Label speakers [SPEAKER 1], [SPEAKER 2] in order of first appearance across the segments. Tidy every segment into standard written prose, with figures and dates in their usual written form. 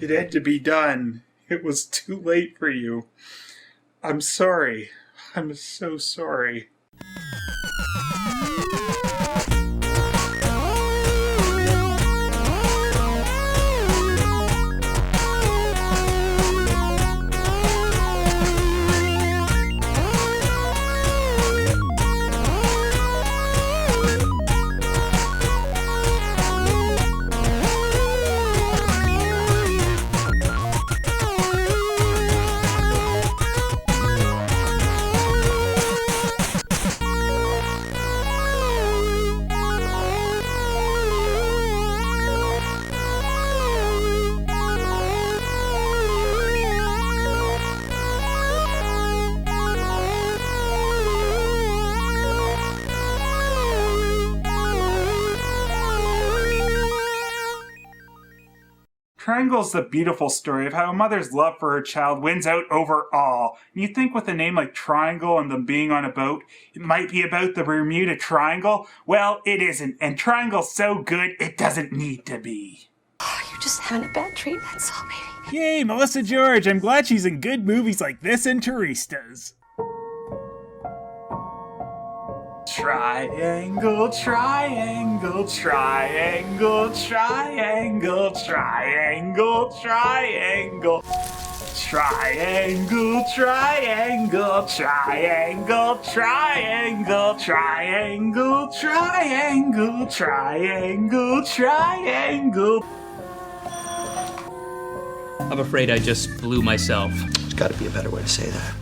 [SPEAKER 1] It had to be done. It was too late for you. I'm sorry. I'm so sorry. Triangle's the beautiful story of how a mother's love for her child wins out over all. And you think with a name like Triangle and them being on a boat, it might be about the Bermuda Triangle? Well, it isn't, and Triangle's so good, it doesn't need to be.
[SPEAKER 2] Oh, you're just having a bad treat, that's all, baby.
[SPEAKER 1] Yay, Melissa George! I'm glad she's in good movies like this and Turistas. Triangle, triangle, triangle, triangle, triangle, triangle. Triangle, triangle, triangle, triangle, triangle, triangle, triangle, triangle.
[SPEAKER 3] I'm afraid I just blew myself.
[SPEAKER 4] There's got to be a better way to say that.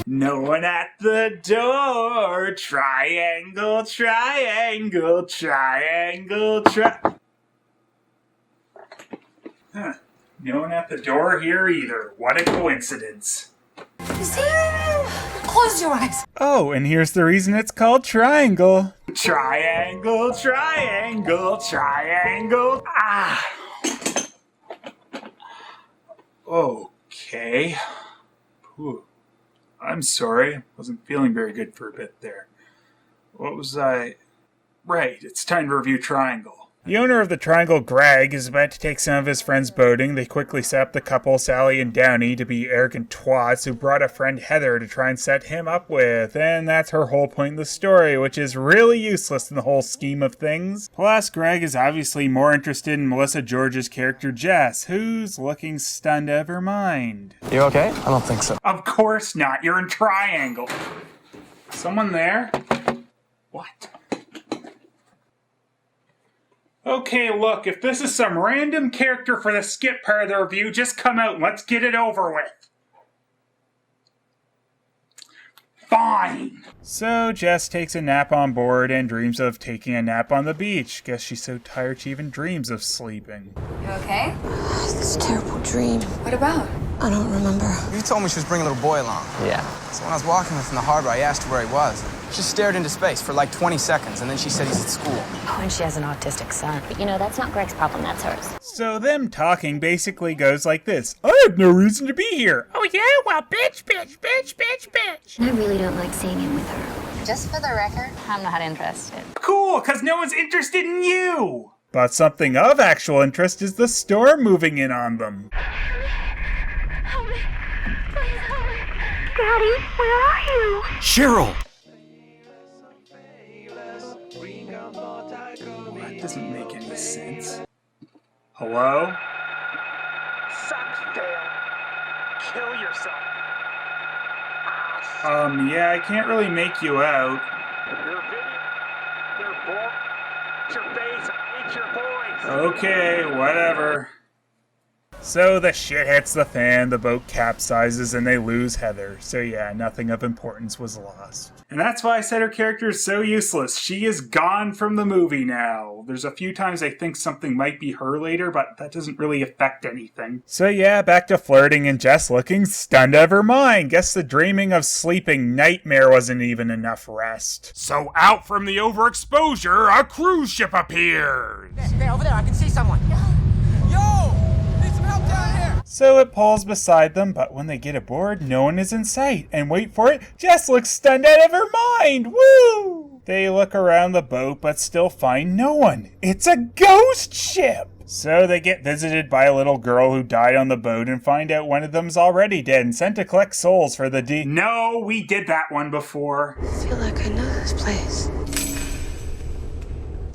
[SPEAKER 1] No one at the door. Triangle, triangle, triangle, Huh. No one at the door here either. What a coincidence.
[SPEAKER 2] See? Close your eyes.
[SPEAKER 1] Oh, and here's the reason it's called Triangle. Triangle, triangle, triangle. Ah. Okay. Whew. I'm sorry. Wasn't feeling very good for a bit there. What was I... Right, it's time to review Triangle. The owner of the Triangle, Greg, is about to take some of his friends boating. They quickly set up the couple, Sally and Downey, to be arrogant twats who brought a friend, Heather, to try and set him up with. And that's her whole point in the story, which is really useless in the whole scheme of things. Plus, Greg is obviously more interested in Melissa George's character, Jess, who's looking stunned out of her mind.
[SPEAKER 4] You okay? I don't think so.
[SPEAKER 1] Of course not. You're in Triangle. Someone there? What? Okay, look, if this is some random character for the skip part of the review, just come out and let's get it over with. Fine. So Jess takes a nap on board and dreams of taking a nap on the beach. Guess she's so tired she even dreams of sleeping.
[SPEAKER 2] You okay?
[SPEAKER 5] This terrible dream.
[SPEAKER 2] What about?
[SPEAKER 5] I don't remember.
[SPEAKER 6] You told me she was bringing a little boy along.
[SPEAKER 4] Yeah.
[SPEAKER 6] So when I was walking with him in the harbor, I asked her where he was. She stared into space for like 20 seconds, and then she said he's at school.
[SPEAKER 7] Oh, and she has an autistic son. But you know, that's not Greg's problem, that's hers.
[SPEAKER 1] So them talking basically goes like this. I have no reason to be here. Oh yeah? Well, bitch, bitch, bitch, bitch, bitch.
[SPEAKER 7] I really don't like seeing him with her.
[SPEAKER 8] Just for the record,
[SPEAKER 7] I'm not interested.
[SPEAKER 1] Cool, because no one's interested in you. But something of actual interest is the storm moving in on them.
[SPEAKER 7] Help me. Please help me. Daddy, where are you?
[SPEAKER 4] Cheryl!
[SPEAKER 1] That doesn't make any sense. Hello?
[SPEAKER 9] Sucks, Dale. Kill yourself.
[SPEAKER 1] Yeah, I can't really make you out.
[SPEAKER 9] Your video, your boy, your face, I hate your voice.
[SPEAKER 1] Okay, whatever. So the shit hits the fan, the boat capsizes, and they lose Heather. So yeah, nothing of importance was lost. And that's why I said her character is so useless. She is gone from the movie now. There's a few times I think something might be her later, but that doesn't really affect anything. So yeah, back to flirting and Jess looking stunned out of her mind. Guess the dreaming of sleeping nightmare wasn't even enough rest. So out from the overexposure, a cruise ship appears!
[SPEAKER 6] There, over there, I can see someone. Yo! Need some help down here!
[SPEAKER 1] So it pulls beside them, but when they get aboard, no one is in sight. And wait for it, Jess looks stunned out of her mind! Woo! They look around the boat, but still find no one. It's a ghost ship! So they get visited by a little girl who died on the boat and find out one of them's already dead and sent to collect souls for the
[SPEAKER 8] No, we did that one before.
[SPEAKER 5] I feel like I know this place.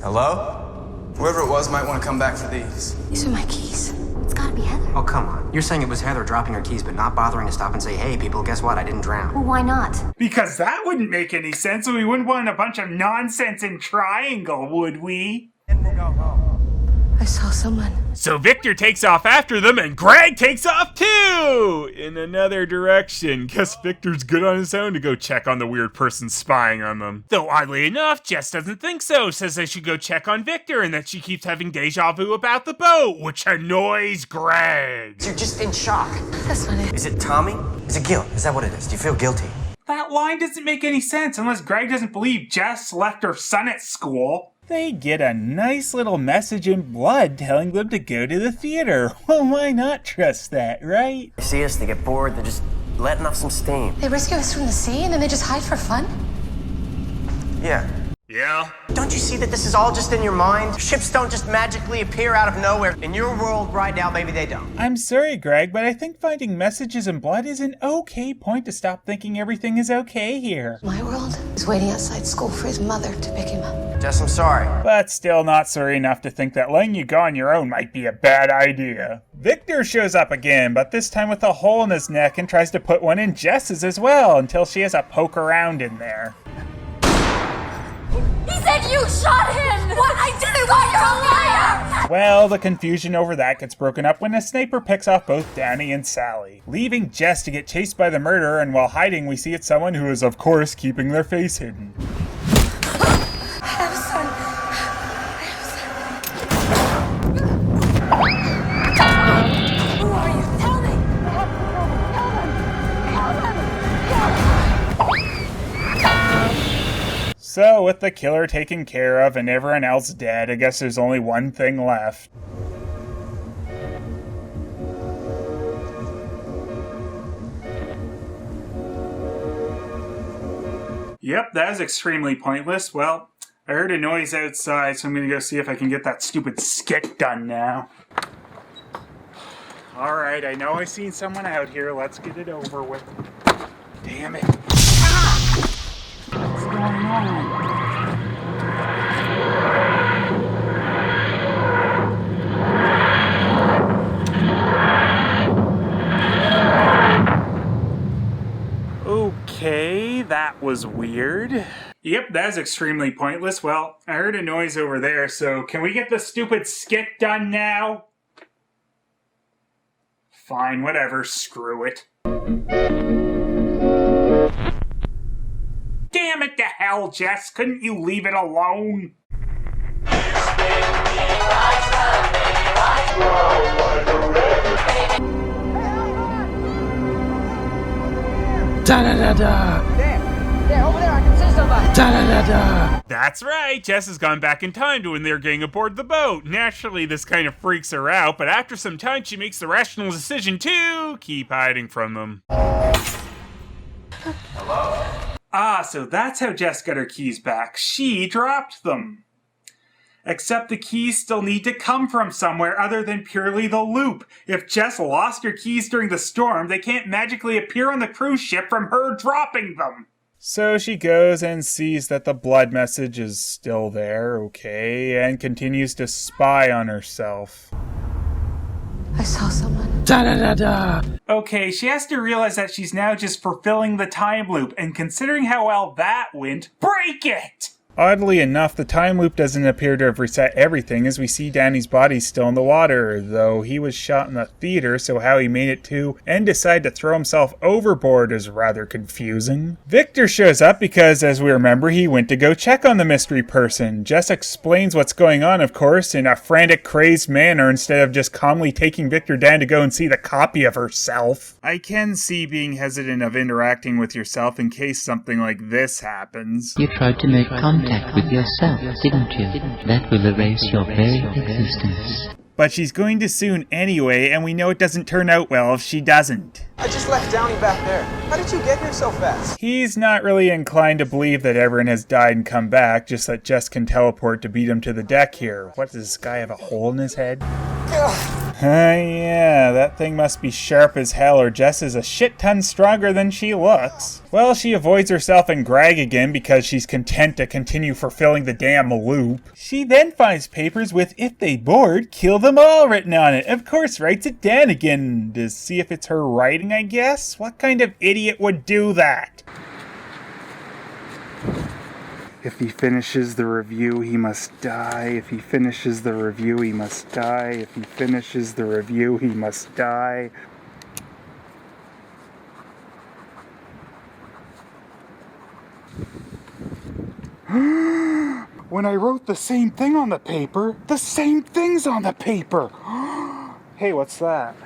[SPEAKER 6] Hello? Whoever it was might want to come back for these.
[SPEAKER 5] These are my keys.
[SPEAKER 2] It's gotta be Heather.
[SPEAKER 4] Oh, come on. You're saying it was Heather dropping her keys, but not bothering to stop and say, hey, people, guess what? I didn't drown.
[SPEAKER 2] Well, why not?
[SPEAKER 8] Because that wouldn't make any sense, and we wouldn't want a bunch of nonsense in Triangle, would we?
[SPEAKER 6] And we'll go home.
[SPEAKER 5] I saw someone.
[SPEAKER 1] So Victor takes off after them, and Greg takes off too! In another direction. Guess Victor's good on his own to go check on the weird person spying on them. Though oddly enough, Jess doesn't think so. Says they should go check on Victor, and that she keeps having deja vu about the boat, which annoys Greg.
[SPEAKER 4] You're just in shock.
[SPEAKER 5] That's not it.
[SPEAKER 4] Is it Tommy? Is it guilt? Is that what it is? Do you feel guilty?
[SPEAKER 8] That line doesn't make any sense unless Greg doesn't believe Jess left her son at school.
[SPEAKER 1] They get a nice little message in blood telling them to go to the theater. Well, why not trust that, right?
[SPEAKER 4] They see us, they get bored, they're just letting off some steam.
[SPEAKER 5] They rescue us from the sea and then they just hide for fun?
[SPEAKER 4] Yeah.
[SPEAKER 1] Yeah?
[SPEAKER 4] Don't you see that this is all just in your mind? Ships don't just magically appear out of nowhere. In your world right now, maybe they don't.
[SPEAKER 1] I'm sorry, Greg, but I think finding messages in blood is an okay point to stop thinking everything is okay here.
[SPEAKER 5] My world is waiting outside school for his mother to pick him up.
[SPEAKER 4] Jess, I'm sorry.
[SPEAKER 1] But still not sorry enough to think that letting you go on your own might be a bad idea. Victor shows up again, but this time with a hole in his neck and tries to put one in Jess's as well until she has a poke around in there.
[SPEAKER 2] He said you shot him! What? I didn't want you're a liar!
[SPEAKER 1] Well, the confusion over that gets broken up when a sniper picks off both Danny and Sally, leaving Jess to get chased by the murderer, and while hiding we see it's someone who is of course keeping their face hidden.
[SPEAKER 2] Who are you? Tell me!
[SPEAKER 1] So, with the killer taken care of and everyone else dead, I guess there's only one thing left.
[SPEAKER 8] Yep, that is extremely pointless. Well, I heard a noise outside, so I'm gonna go see if I can get that stupid skit done now. Alright, I know I've seen someone out here. Let's get it over with. Damn it. What's going on? Okay, that was weird. Yep, that is extremely pointless. Well, I heard a noise over there, so can we get the stupid skit done now? Fine, whatever, screw it. Damn it to hell, Jess, couldn't you leave it alone?
[SPEAKER 6] Da-da-da-da! There, over there, I can see somebody! Da-da-da-da!
[SPEAKER 1] That's right, Jess has gone back in time to when they're getting aboard the boat. Naturally, this kind of freaks her out, but after some time she makes the rational decision to keep hiding from them.
[SPEAKER 8] Hello? Ah, so that's how Jess got her keys back. She dropped them. Except the keys still need to come from somewhere other than purely the loop. If Jess lost her keys during the storm, they can't magically appear on the cruise ship from her dropping them.
[SPEAKER 1] So she goes and sees that the blood message is still there, okay, and continues to spy on herself.
[SPEAKER 5] I saw someone.
[SPEAKER 6] Da-da-da-da!
[SPEAKER 8] Okay, she has to realize that she's now just fulfilling the time loop, and considering how well that went, break it!
[SPEAKER 1] Oddly enough, the time loop doesn't appear to have reset everything, as we see Danny's body still in the water, though he was shot in the theater, so how he made it to and decided to throw himself overboard is rather confusing. Victor shows up because, as we remember, he went to go check on the mystery person. Jess explains what's going on, of course, in a frantic, crazed manner instead of just calmly taking Victor down to go and see the copy of herself. I can see being hesitant of interacting with yourself in case something like this happens.
[SPEAKER 10] You tried to make contact with yourself, didn't you? That will erase your very existence.
[SPEAKER 1] But she's going to soon anyway, and we know it doesn't turn out well if she doesn't.
[SPEAKER 6] I just left Downey back there. How did you get here so fast?
[SPEAKER 1] He's not really inclined to believe that everyone has died and come back, just that Jess can teleport to beat him to the deck here. What, does this guy have a hole in his head? Yeah, that thing must be sharp as hell, or Jess is a shit ton stronger than she looks. Well, she avoids herself and Greg again because she's content to continue fulfilling the damn loop. She then finds papers with "if they board, kill them all" written on it. Of course, writes it down again to see if it's her writing, I guess. What kind of idiot would do that? If he finishes the review, he must die. If he finishes the review, he must die. If he finishes the review, he must die. When I wrote the same thing on the paper, the same thing's on the paper. Hey, what's that?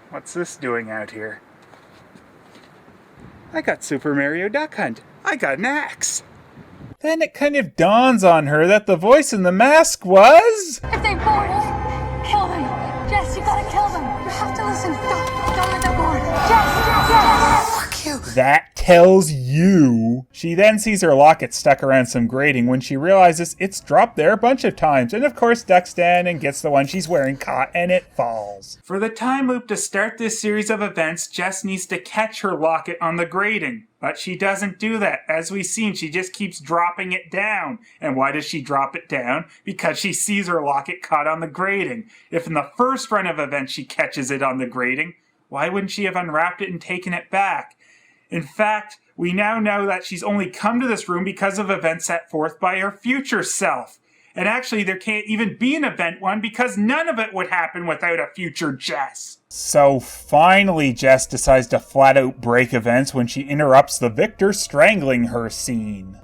[SPEAKER 1] What's this doing out here? I got Super Mario Duck Hunt. I got an axe. Then it kind of dawns on her that the voice in the mask was...
[SPEAKER 2] If they board us, kill them. Jess, you gotta kill them. You have to listen. Don't let them board. Jess.
[SPEAKER 5] Fuck you.
[SPEAKER 1] That tells you. She then sees her locket stuck around some grating when she realizes it's dropped there a bunch of times, and of course ducks down and gets the one she's wearing caught, and it falls. For the time loop to start this series of events, Jess needs to catch her locket on the grating. But she doesn't do that. As we've seen, she just keeps dropping it down. And why does she drop it down? Because she sees her locket caught on the grating. If in the first run of events she catches it on the grating, why wouldn't she have unwrapped it and taken it back? In fact, we now know that she's only come to this room because of events set forth by her future self. And actually, there can't even be an event one because none of it would happen without a future Jess. So finally, Jess decides to flat out break events when she interrupts the Victor strangling her scene.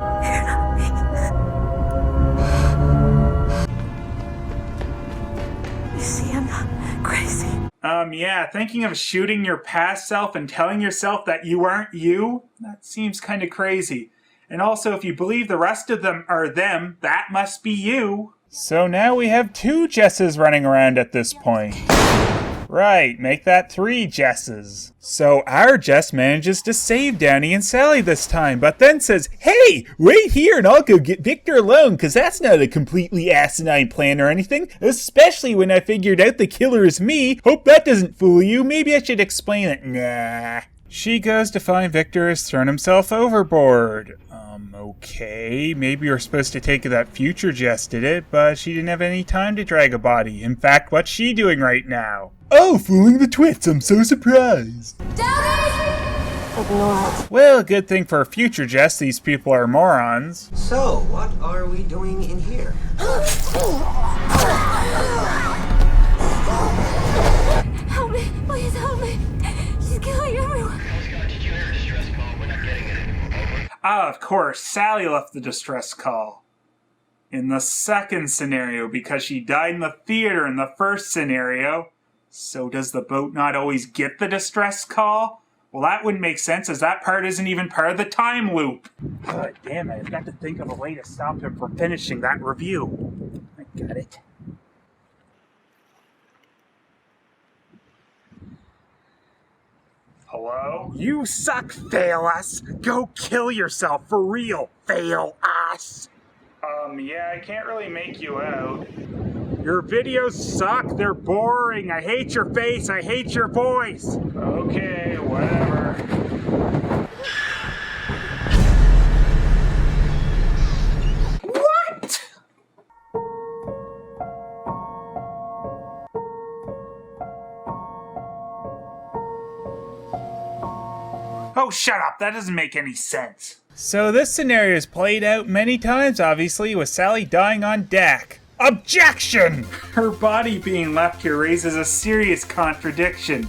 [SPEAKER 7] You see, I'm not crazy.
[SPEAKER 1] Yeah, thinking of shooting your past self and telling yourself that you aren't you? That seems kind of crazy. And also, if you believe the rest of them are them, that must be you. So now we have 2 Jesses running around at this point. Right, make that 3 Jesses. So our Jess manages to save Downey and Sally this time, but then says, "Hey, wait here and I'll go get Victor alone, cause that's not a completely asinine plan or anything, especially when I figured out the killer is me. Hope that doesn't fool you, maybe I should explain it." Nah. She goes to find Victor has thrown himself overboard. Okay, maybe you're supposed to take it that future Jess did it, but she didn't have any time to drag a body. In fact, what's she doing right now? Oh, fooling the twits, I'm so surprised. Well, good thing for future Jess, these people are morons.
[SPEAKER 4] So, what are we doing in here?
[SPEAKER 7] Help me. Please help me. She's killing everyone.
[SPEAKER 1] Ah, of course, Sally left the distress call. In the second scenario, because she died in the theater in the first scenario. So does the boat not always get the distress call? Well, that wouldn't make sense, as that part isn't even part of the time loop. God damn it, I've got to think of a way to stop him from finishing that review. I got it. Hello? You suck, Phelous! Go kill yourself, for real, Phelous! Yeah, I can't really make you out. Your videos suck, they're boring, I hate your face, I hate your voice! Okay, whatever. What?! Oh, shut up. That doesn't make any sense. So this scenario is played out many times, obviously, with Sally dying on deck. Objection! Her body being left here raises a serious contradiction.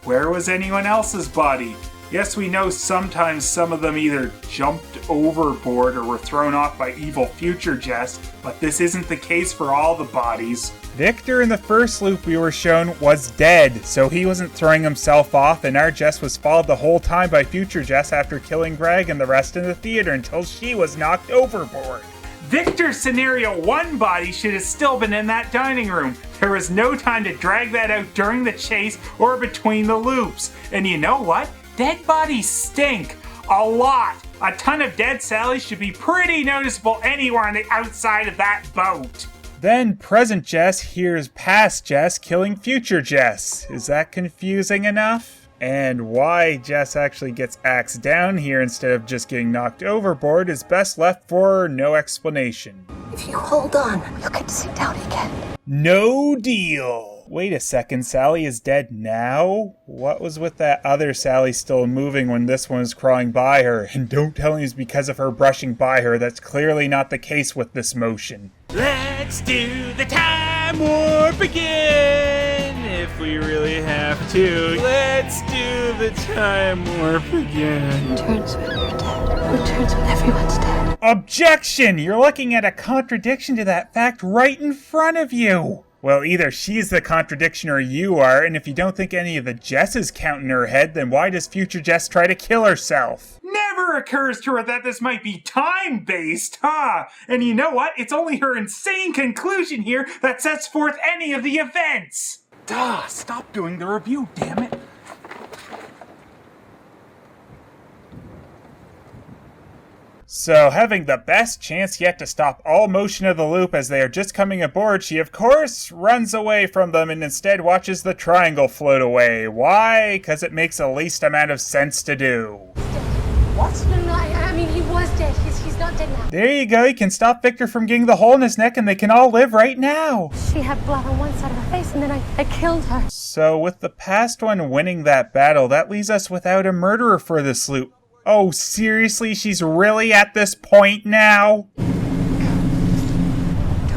[SPEAKER 1] Where was anyone else's body? Yes, we know sometimes some of them either jumped overboard or were thrown off by evil future Jess, but this isn't the case for all the bodies. Victor in the first loop we were shown was dead, so he wasn't throwing himself off, and our Jess was followed the whole time by future Jess after killing Greg and the rest in the theater until she was knocked overboard.
[SPEAKER 8] Victor's Scenario 1 body should have still been in that dining room. There was no time to drag that out during the chase or between the loops. And you know what? Dead bodies stink. A lot. A ton of dead Sally should be pretty noticeable anywhere on the outside of that boat.
[SPEAKER 1] Then present Jess hears past Jess killing future Jess. Is that confusing enough? And why Jess actually gets axed down here instead of just getting knocked overboard is best left for no explanation.
[SPEAKER 5] If you hold on, you'll get to sit down again.
[SPEAKER 1] No deal! Wait a second, Sally is dead now? What was with that other Sally still moving when this one was crawling by her? And don't tell me it's because of her brushing by her. That's clearly not the case with this motion.
[SPEAKER 10] Let's do the time warp again, if we really have to. Let's do the time warp again.
[SPEAKER 5] Returns when you're dead. Returns when everyone's dead.
[SPEAKER 1] Objection! You're looking at a contradiction to that fact right in front of you! Well, either she's the contradiction or you are, and if you don't think any of the Jesses count in her head, then why does future Jess try to kill herself?
[SPEAKER 8] Never occurs to her that this might be time-based, huh? And you know what? It's only her insane conclusion here that sets forth any of the events.
[SPEAKER 1] Duh, stop doing the review, damn it. So, having the best chance yet to stop all motion of the loop as they are just coming aboard, she of course runs away from them and instead watches the triangle float away. Why? Because it makes the least amount of sense to do.
[SPEAKER 2] What? No, I mean, he was dead. He's not dead now.
[SPEAKER 1] There you go, you can stop Victor from getting the hole in his neck and they can all live right now.
[SPEAKER 2] She had blood on one side of her face, and then I killed her.
[SPEAKER 1] So, with the past one winning that battle, that leaves us without a murderer for this loop. Oh, seriously? She's really at this point now?
[SPEAKER 5] Don't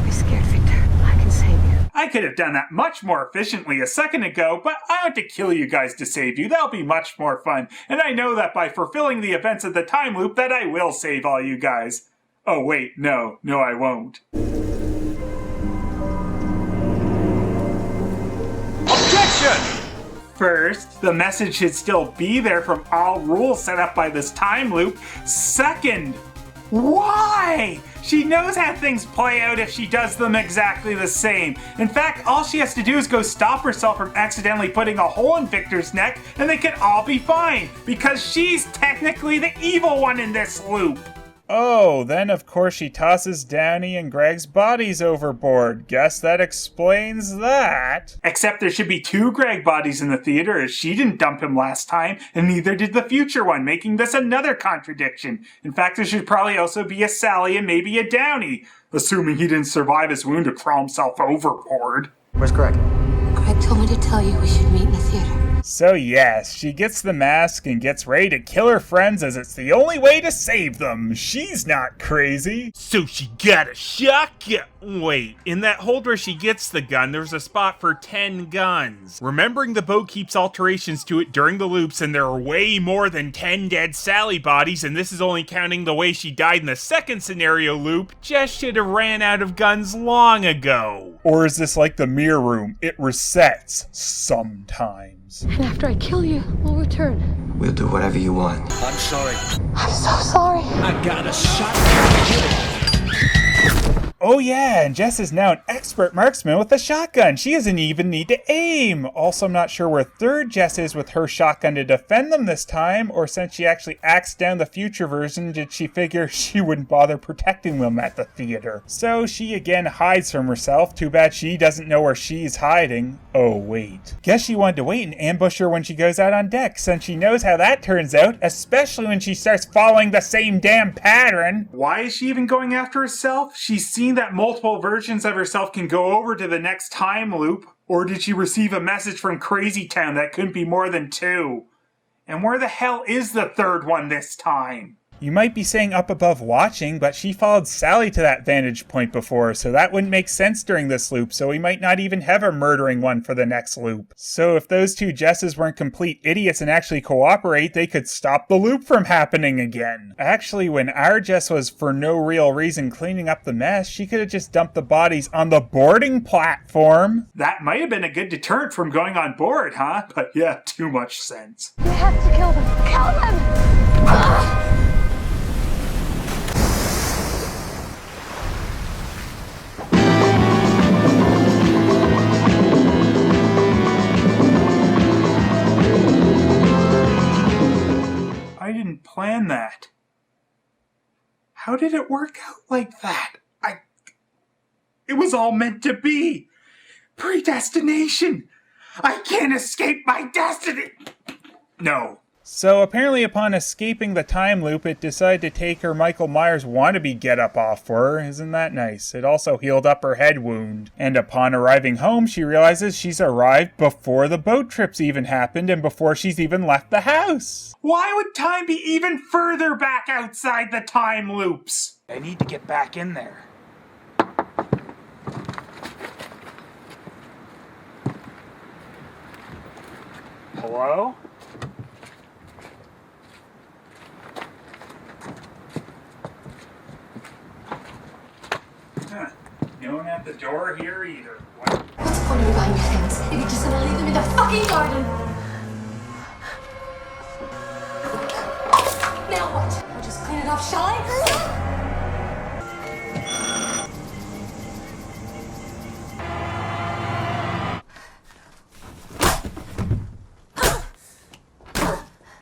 [SPEAKER 5] be scared, Victor. I can save you.
[SPEAKER 8] I could have done that much more efficiently a second ago, but I want to kill you guys to save you. That'll be much more fun. And I know that by fulfilling the events of the time loop that I will save all you guys. Oh wait, no, I won't.
[SPEAKER 10] Objection!
[SPEAKER 8] First, the message should still be there from all rules set up by this time loop. Second, why? She knows how things play out if she does them exactly the same. In fact, all she has to do is go stop herself from accidentally putting a hole in Victor's neck and they can all be fine, because she's technically the evil one in this loop.
[SPEAKER 1] Oh, then of course she tosses Downey and Greg's bodies overboard. Guess that explains that.
[SPEAKER 8] Except there should be 2 Greg bodies in the theater, as she didn't dump him last time, and neither did the future one, making this another contradiction. In fact, there should probably also be a Sally and maybe a Downey, assuming he didn't survive his wound to crawl himself overboard.
[SPEAKER 4] Where's Greg?
[SPEAKER 5] Greg told me to tell you we should meet in the theater.
[SPEAKER 1] So yes, she gets the mask and gets ready to kill her friends as it's the only way to save them. She's not crazy.
[SPEAKER 10] So she got a shotgun. Wait, in that hold where she gets the gun, there's a spot for 10 guns. Remembering the boat keeps alterations to it during the loops, and there are way more than 10 dead Sally bodies, and this is only counting the way she died in the second scenario loop. Jess should have ran out of guns long ago.
[SPEAKER 1] Or is this like the mirror room? It resets sometimes.
[SPEAKER 2] And after I kill you, we'll return.
[SPEAKER 6] We'll do whatever you want.
[SPEAKER 5] I'm so sorry.
[SPEAKER 1] Oh yeah, and Jess is now an expert marksman with a shotgun. She doesn't even need to aim. Also, I'm not sure where third Jess is with her shotgun to defend them this time, or since she actually axed down the future version, did she figure she wouldn't bother protecting them at the theater? So she again hides from herself. Too bad she doesn't know where she's hiding. Oh wait. Guess she wanted to wait and ambush her when she goes out on deck, since she knows how that turns out, especially when she starts following the same damn pattern.
[SPEAKER 8] Why is she even going after herself? She's seen that multiple versions of herself can go over to the next time loop. Or did she receive a message from Crazy Town that couldn't be more than 2? And where the hell is the third one this time?
[SPEAKER 1] You might be saying up above watching, but she followed Sally to that vantage point before, so that wouldn't make sense during this loop, so we might not even have a murdering one for the next loop. So if those 2 Jesses weren't complete idiots and actually cooperate, they could stop the loop from happening again. Actually, when our Jess was for no real reason cleaning up the mess, she could have just dumped the bodies on the boarding platform.
[SPEAKER 8] That might have been a good deterrent from going on board, huh? But yeah, too much sense.
[SPEAKER 2] We have to kill them. Kill them!
[SPEAKER 1] understand that. How did it work out like that? It was all meant to be. Predestination. I can't escape my destiny. No.
[SPEAKER 8] So apparently upon escaping the time loop, it decided to take her Michael Myers wannabe getup off for her. Isn't that nice? It also healed up her head wound. And upon arriving home, she realizes she's arrived before the boat trips even happened and before she's even left the house.
[SPEAKER 1] Why would time be even further back outside the time loops? I need to get back in there. Hello? No one at the door here either. What?
[SPEAKER 2] What's the point of buying your things if you're just gonna leave them in the fucking garden? Now what? I'll just clean it up, shall I?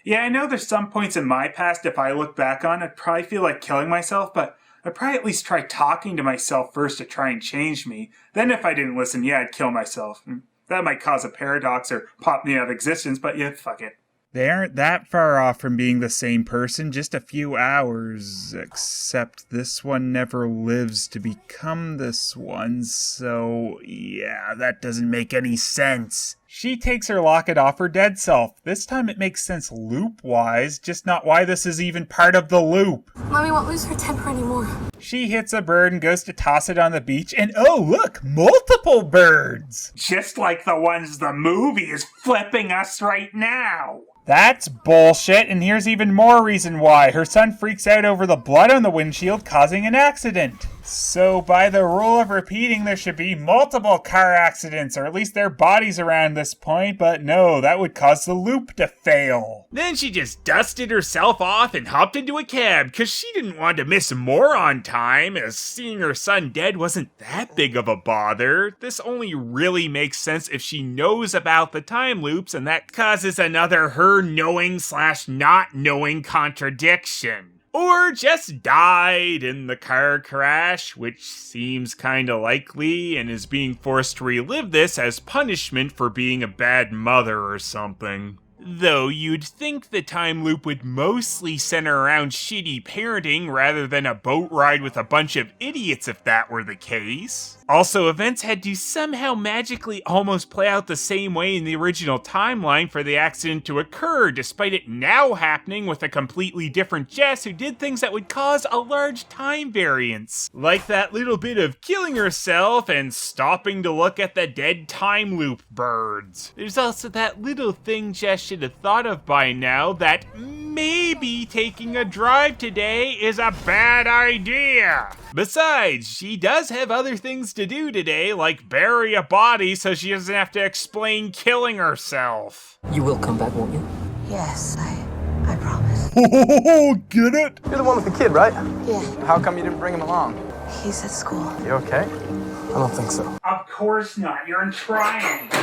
[SPEAKER 1] Yeah, I know there's some points in my past, if I look back on, I'd probably feel like killing myself, but I'd probably at least try talking to myself first to try and change me. Then if I didn't listen, yeah, I'd kill myself. That might cause a paradox or pop me out of existence, but yeah, fuck it.
[SPEAKER 8] They aren't that far off from being the same person, just a few hours, except this one never lives to become this one, so yeah, that doesn't make any sense. She takes her locket off her dead self. This time it makes sense loop-wise, just not why this is even part of the loop.
[SPEAKER 2] Mommy won't lose her temper anymore.
[SPEAKER 8] She hits a bird and goes to toss it on the beach, and oh look, multiple birds!
[SPEAKER 1] Just like the ones the movie is flipping us right now.
[SPEAKER 8] That's bullshit, and here's even more reason why. Her son freaks out over the blood on the windshield, causing an accident. So by the rule of repeating, there should be multiple car accidents, or at least their bodies around this point, but no, that would cause the loop to fail.
[SPEAKER 10] Then she just dusted herself off and hopped into a cab, cause she didn't want to miss more on time, as seeing her son dead wasn't that big of a bother. This only really makes sense if she knows about the time loops, and that causes another her knowing / not knowing contradiction. Or just died in the car crash, which seems kinda likely, and is being forced to relive this as punishment for being a bad mother or something. Though you'd think the time loop would mostly center around shitty parenting rather than a boat ride with a bunch of idiots if that were the case. Also, events had to somehow magically almost play out the same way in the original timeline for the accident to occur, despite it now happening with a completely different Jess who did things that would cause a large time variance. Like that little bit of killing herself and stopping to look at the dead time loop birds. There's also that little thing Jess should have thought of by now, that maybe taking a drive today is a bad idea. Besides, she does have other things to do today, like bury a body so she doesn't have to explain killing herself.
[SPEAKER 11] You will come back, won't you?
[SPEAKER 5] Yes, I promise.
[SPEAKER 8] Oh, get it?
[SPEAKER 6] You're the one with the kid, right?
[SPEAKER 5] Yeah,
[SPEAKER 6] How come you didn't bring him along?
[SPEAKER 5] he's at school.
[SPEAKER 6] You okay?
[SPEAKER 11] I don't think so.
[SPEAKER 1] Of course not, you're in triangle.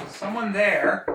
[SPEAKER 1] Someone there.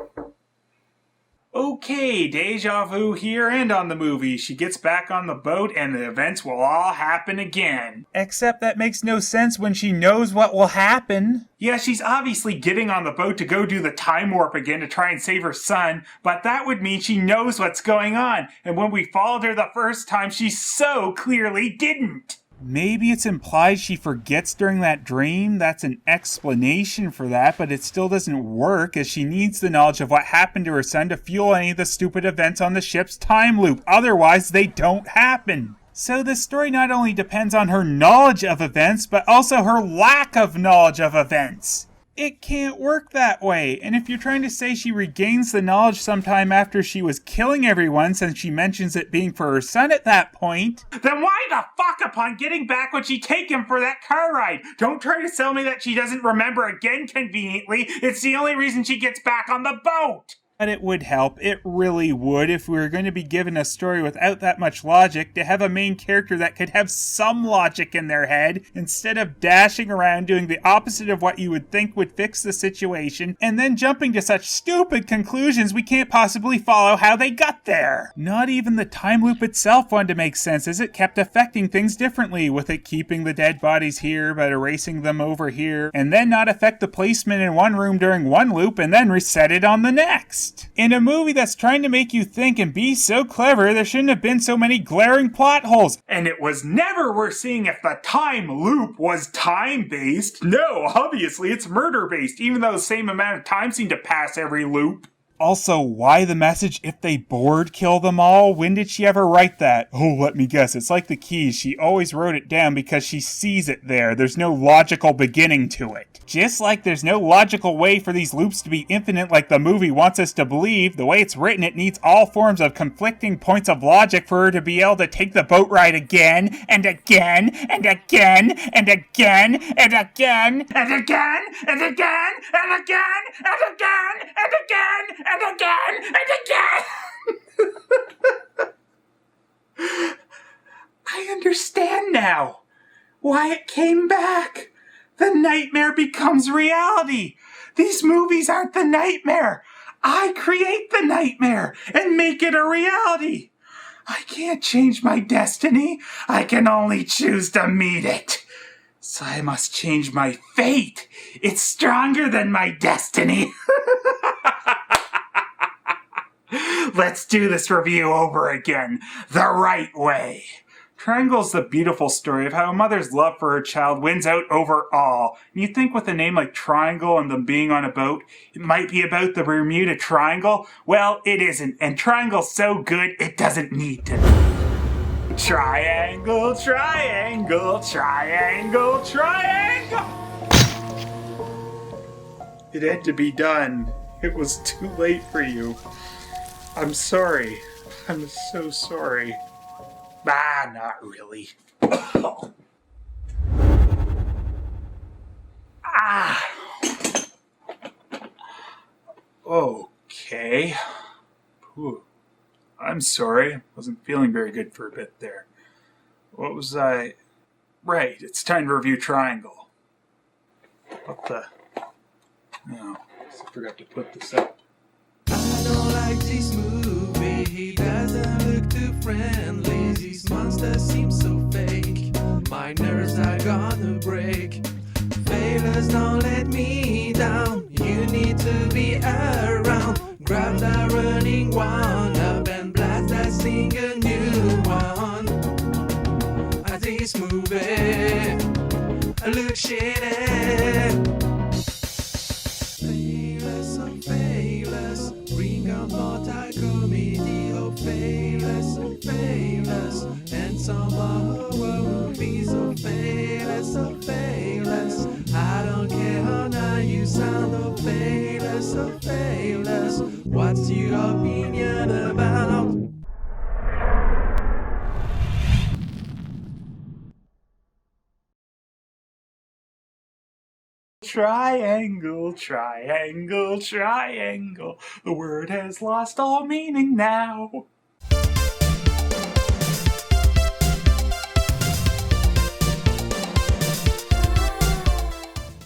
[SPEAKER 1] Okay, deja vu here and on the movie. She gets back on the boat and the events will all happen again.
[SPEAKER 8] Except that makes no sense when she knows what will happen.
[SPEAKER 1] Yeah, she's obviously getting on the boat to go do the time warp again to try and save her son, but that would mean she knows what's going on. And when we followed her the first time, she so clearly didn't.
[SPEAKER 8] Maybe it's implied she forgets during that dream. That's an explanation for that, but it still doesn't work as she needs the knowledge of what happened to her son to fuel any of the stupid events on the ship's time loop. Otherwise, they don't happen. So this story not only depends on her knowledge of events, but also her lack of knowledge of events. It can't work that way, and if you're trying to say she regains the knowledge sometime after she was killing everyone, since she mentions it being for her son at that point,
[SPEAKER 1] Then why the fuck upon getting back would she take him for that car ride? Don't try to tell me that she doesn't remember again conveniently. It's the only reason she gets back on the boat. But it would help, it really would, if we were going to be given a story without that much logic, to have a main character that could have some logic in their head, instead of dashing around doing the opposite of what you would think would fix the situation, and then jumping to such stupid conclusions we can't possibly follow how they got there. Not even the time loop itself wanted to make sense, as it kept affecting things differently, with it keeping the dead bodies here but erasing them over here, and then not affect the placement in one room during one loop and then reset it on the next. In a movie that's trying to make you think and be so clever, there shouldn't have been so many glaring plot holes.
[SPEAKER 8] And it was never worth seeing if the time loop was time-based. No, obviously it's murder-based, even though the same amount of time seemed to pass every loop.
[SPEAKER 1] Also, why the message, if they bored, kill them all? When did she ever write that? Oh, let me guess, it's like the keys. She always wrote it down because she sees it there. There's no logical beginning to it. Just like there's no logical way for these loops to be infinite like the movie wants us to believe, the way it's written, it needs all forms of conflicting points of logic for her to be able to take the boat ride again, and again, and again, and again, and again, and again, and again, and again, and again, and again, and again, and again. I understand now why it came back. The nightmare becomes reality. These movies aren't the nightmare. I create the nightmare and make it a reality. I can't change my destiny. I can only choose to meet it. So I must change my fate. It's stronger than my destiny. Let's do this review over again, the right way. Triangle's the beautiful story of how a mother's love for her child wins out over all. And you think with a name like Triangle and them being on a boat, it might be about the Bermuda Triangle? Well, it isn't, and Triangle's so good, it doesn't need to be. Triangle, triangle, triangle, triangle! It had to be done. It was too late for you. I'm sorry. I'm so sorry. Not really. Okay. Whew. I'm sorry. Wasn't feeling very good for a bit there. What was I... Right, it's time to review Triangle. What the... No, I forgot to put this up.
[SPEAKER 12] I don't like this movie, he doesn't look too friendly. These monsters seem so fake, my nerves are gonna break. Phelous, don't let me down, you need to be around. Grab that running one up and blast that single new one. This movie look shitty. Phelous, oh Phelous, bring on multi-comedy, oh Phelous, oh Phelous, and some more movies, oh Phelous, oh Phelous. I don't care how nice you sound, oh Phelous, oh Phelous. What's your opinion about?
[SPEAKER 8] Triangle, triangle, triangle. The word has lost all meaning now.